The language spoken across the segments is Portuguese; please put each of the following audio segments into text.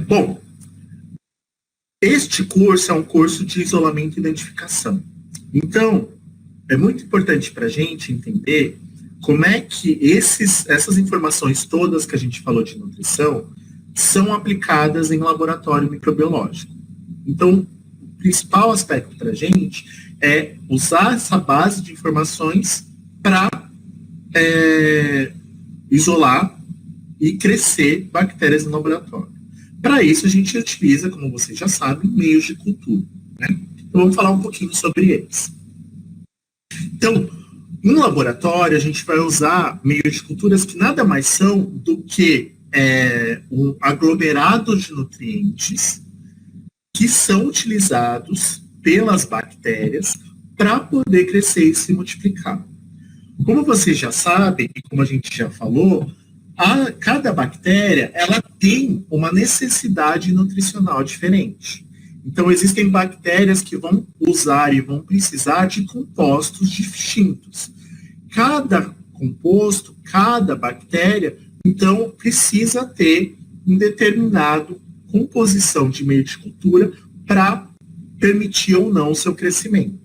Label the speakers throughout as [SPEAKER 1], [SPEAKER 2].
[SPEAKER 1] Bom, este curso é um curso de isolamento e identificação. Então, é muito importante para a gente entender como é que essas informações todas que a gente falou de nutrição são aplicadas em laboratório microbiológico. Então, o principal aspecto para a gente é usar essa base de informações para isolar e crescer bactérias no laboratório. Para isso, a gente utiliza, como vocês já sabem, meios de cultura, né? Então, vamos falar um pouquinho sobre eles. Então, no laboratório, a gente vai usar meios de culturas que nada mais são do que um aglomerado de nutrientes que são utilizados pelas bactérias para poder crescer e se multiplicar. Como vocês já sabem, e como a gente já falou, cada bactéria ela tem uma necessidade nutricional diferente. Então, existem bactérias que vão usar e vão precisar de compostos distintos. Cada composto, cada bactéria, então, precisa ter um determinado composição de meio de cultura para permitir ou não o seu crescimento.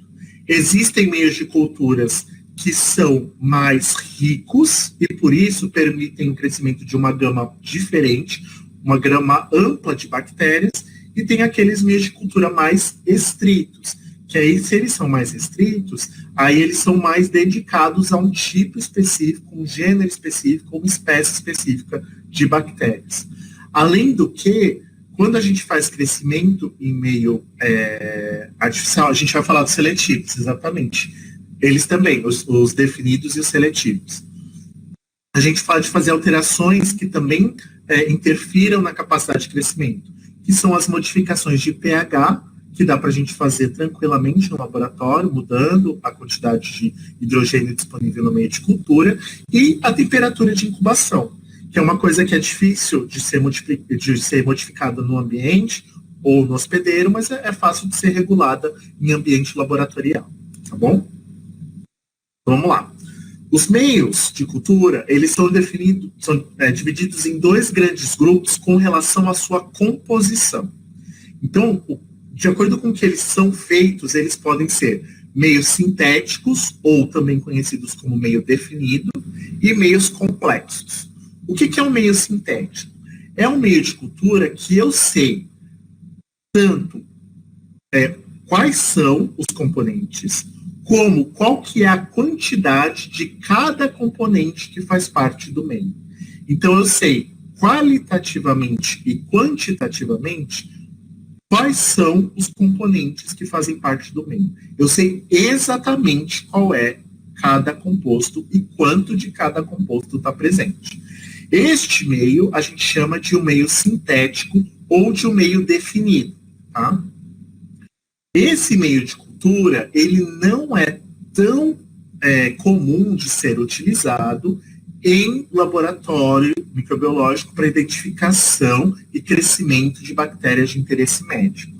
[SPEAKER 1] Existem meios de culturas que são mais ricos e, por isso, permitem o crescimento de uma gama diferente, uma gama ampla de bactérias, e tem aqueles meios de cultura mais estritos, que aí, se eles são mais restritos, aí eles são mais dedicados a um tipo específico, um gênero específico, uma espécie específica de bactérias. Além do que, quando a gente faz crescimento em meio artificial, a gente vai falar dos seletivos, exatamente. Eles também, os definidos e os seletivos. A gente fala de fazer alterações que também interfiram na capacidade de crescimento, que são as modificações de pH, que dá para a gente fazer tranquilamente no laboratório, mudando a quantidade de hidrogênio disponível no meio de cultura, e a temperatura de incubação, que é uma coisa que é difícil de ser modificada no ambiente ou no hospedeiro, mas é fácil de ser regulada em ambiente laboratorial, tá bom? Vamos lá. Os meios de cultura, eles são divididos em dois grandes grupos com relação à sua composição. Então, de acordo com o que eles são feitos, eles podem ser meios sintéticos, ou também conhecidos como meio definido, e meios complexos. O que é um meio sintético? É um meio de cultura que eu sei tanto quais são os componentes, como qual que é a quantidade de cada componente que faz parte do meio. Então, eu sei qualitativamente e quantitativamente quais são os componentes que fazem parte do meio. Eu sei exatamente qual é cada composto e quanto de cada composto está presente. Este meio a gente chama de um meio sintético ou de um meio definido, tá? Esse meio de cultura, ele não é tão comum de ser utilizado em laboratório microbiológico para identificação e crescimento de bactérias de interesse médico.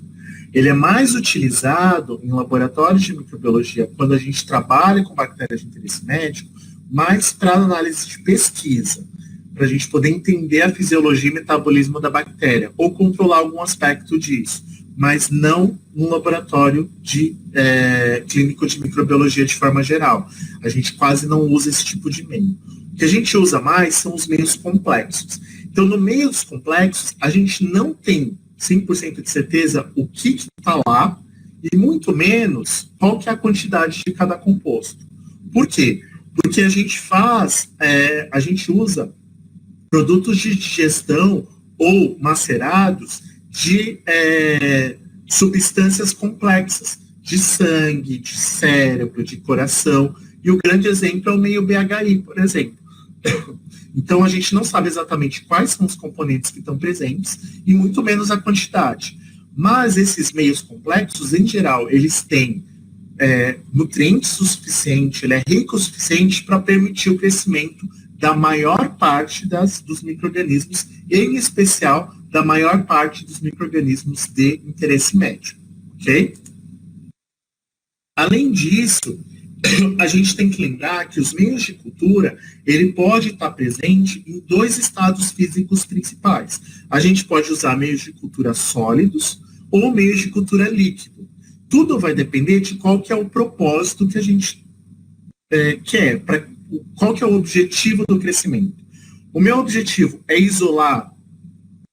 [SPEAKER 1] Ele é mais utilizado em laboratórios de microbiologia quando a gente trabalha com bactérias de interesse médico, mais para análise de pesquisa, para a gente poder entender a fisiologia e metabolismo da bactéria, ou controlar algum aspecto disso, mas não no laboratório clínico de microbiologia de forma geral. A gente quase não usa esse tipo de meio. O que a gente usa mais são os meios complexos. Então, no meio dos complexos, a gente não tem 100% de certeza o que está lá, e muito menos qual que é a quantidade de cada composto. Por quê? Porque a gente usa produtos de digestão ou macerados de substâncias complexas, de sangue, de cérebro, de coração, e o grande exemplo é o meio BHI, por exemplo. Então, a gente não sabe exatamente quais são os componentes que estão presentes, e muito menos a quantidade. Mas esses meios complexos, em geral, eles têm nutrientes o suficiente, ele é rico o suficiente para permitir o crescimento da maior parte dos micro-organismos, em especial da maior parte dos micro-organismos de interesse médico, ok? Além disso, a gente tem que lembrar que os meios de cultura, ele pode estar presente em dois estados físicos principais. A gente pode usar meios de cultura sólidos ou meios de cultura líquido. Tudo vai depender de qual que é o propósito que a gente quer, qual que é o objetivo do crescimento. O meu objetivo é isolar,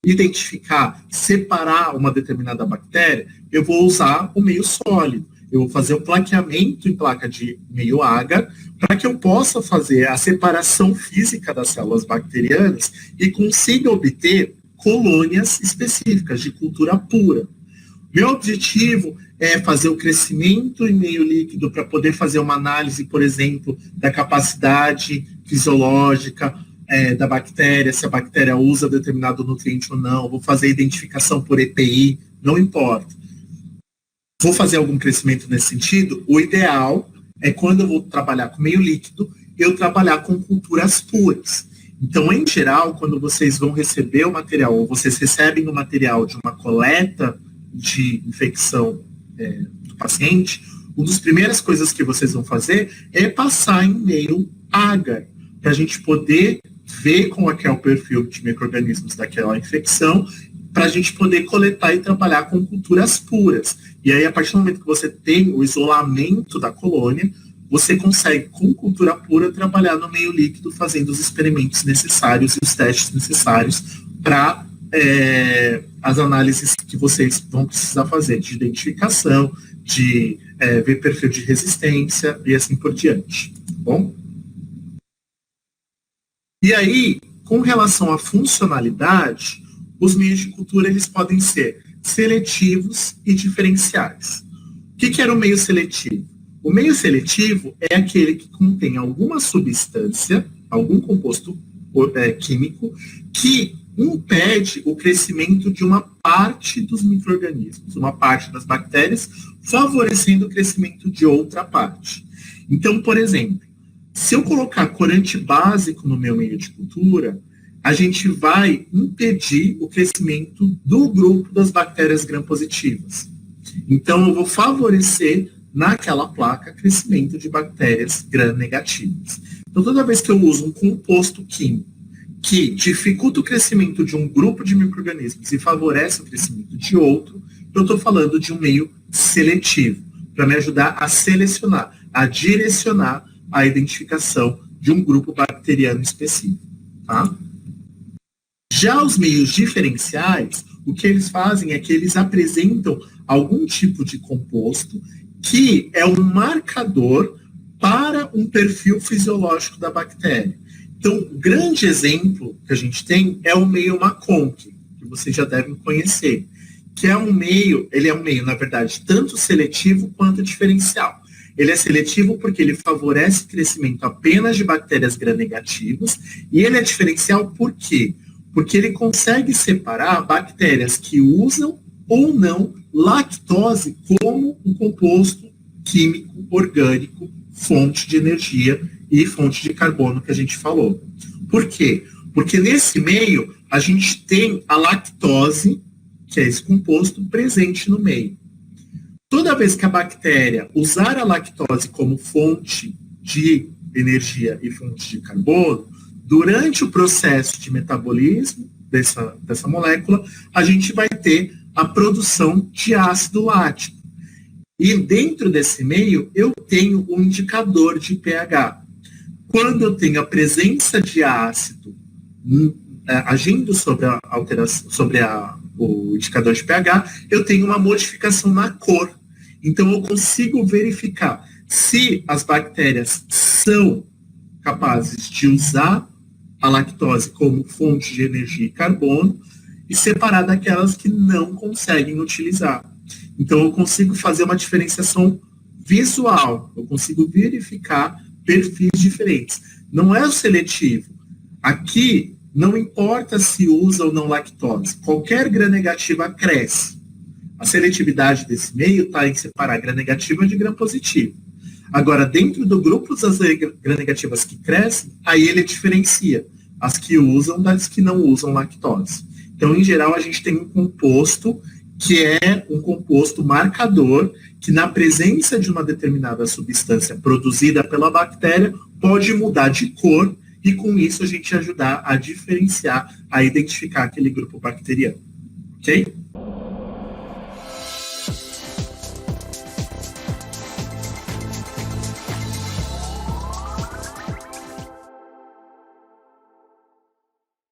[SPEAKER 1] identificar, separar uma determinada bactéria, eu vou usar o meio sólido. Eu vou fazer o plaqueamento em placa de meio agar para que eu possa fazer a separação física das células bacterianas e consiga obter colônias específicas de cultura pura. Meu objetivo é fazer o crescimento em meio líquido para poder fazer uma análise, por exemplo, da capacidade fisiológica da bactéria, se a bactéria usa determinado nutriente ou não. Vou fazer identificação por EPI, não importa. Vou fazer algum crescimento nesse sentido, o ideal é quando eu vou trabalhar com meio líquido, eu trabalhar com culturas puras. Então, em geral, quando vocês vão receber o material, ou vocês recebem o material de uma coleta de infecção do paciente, uma das primeiras coisas que vocês vão fazer é passar em meio agar, para a gente poder ver como é que é o perfil de micro-organismos daquela infecção, para a gente poder coletar e trabalhar com culturas puras. E aí, a partir do momento que você tem o isolamento da colônia, você consegue, com cultura pura, trabalhar no meio líquido, fazendo os experimentos necessários e os testes necessários para as análises que vocês vão precisar fazer, de identificação, de ver perfil de resistência e assim por diante. Tá bom? E aí, com relação à funcionalidade, os meios de cultura eles podem ser seletivos e diferenciais. O que era o meio seletivo? O meio seletivo é aquele que contém alguma substância, algum composto químico, que impede o crescimento de uma parte dos micro-organismos, uma parte das bactérias, favorecendo o crescimento de outra parte. Então, por exemplo, se eu colocar corante básico no meu meio de cultura, a gente vai impedir o crescimento do grupo das bactérias gram-positivas. Então, eu vou favorecer naquela placa crescimento de bactérias gram-negativas. Então, toda vez que eu uso um composto químico que dificulta o crescimento de um grupo de micro-organismos e favorece o crescimento de outro, eu estou falando de um meio seletivo, para me ajudar a selecionar, a direcionar a identificação de um grupo bacteriano específico. Tá? Já os meios diferenciais, o que eles fazem é que eles apresentam algum tipo de composto que é um marcador para um perfil fisiológico da bactéria. Então, o grande exemplo que a gente tem é o meio Maconk, que vocês já devem conhecer, que é um meio, ele é um meio, na verdade, tanto seletivo quanto diferencial. Ele é seletivo porque ele favorece o crescimento apenas de bactérias gram-negativas, e ele é diferencial por quê? Porque ele consegue separar bactérias que usam ou não lactose como um composto químico, orgânico, fonte de energia e fonte de carbono que a gente falou. Por quê? Porque nesse meio a gente tem a lactose, que é esse composto, presente no meio. Toda vez que a bactéria usar a lactose como fonte de energia e fonte de carbono, durante o processo de metabolismo dessa molécula, a gente vai ter a produção de ácido lático. E dentro desse meio, eu tenho um indicador de pH. Quando eu tenho a presença de ácido agindo sobre a alteração, o indicador de pH, eu tenho uma modificação na cor. Então, eu consigo verificar se as bactérias são capazes de usar a lactose como fonte de energia e carbono e separar daquelas que não conseguem utilizar. Então, eu consigo fazer uma diferenciação visual, eu consigo verificar perfis diferentes. Não é o seletivo. Aqui, não importa se usa ou não lactose, qualquer gram-negativa cresce. A seletividade desse meio está em separar gram-negativa de gram-positivo. Agora, dentro do grupo das gram-negativas que crescem, aí ele diferencia as que usam das que não usam lactose. Então, em geral, a gente tem um composto que é um composto marcador que, na presença de uma determinada substância produzida pela bactéria, pode mudar de cor e, com isso, a gente ajudar a diferenciar, a identificar aquele grupo bacteriano. Ok?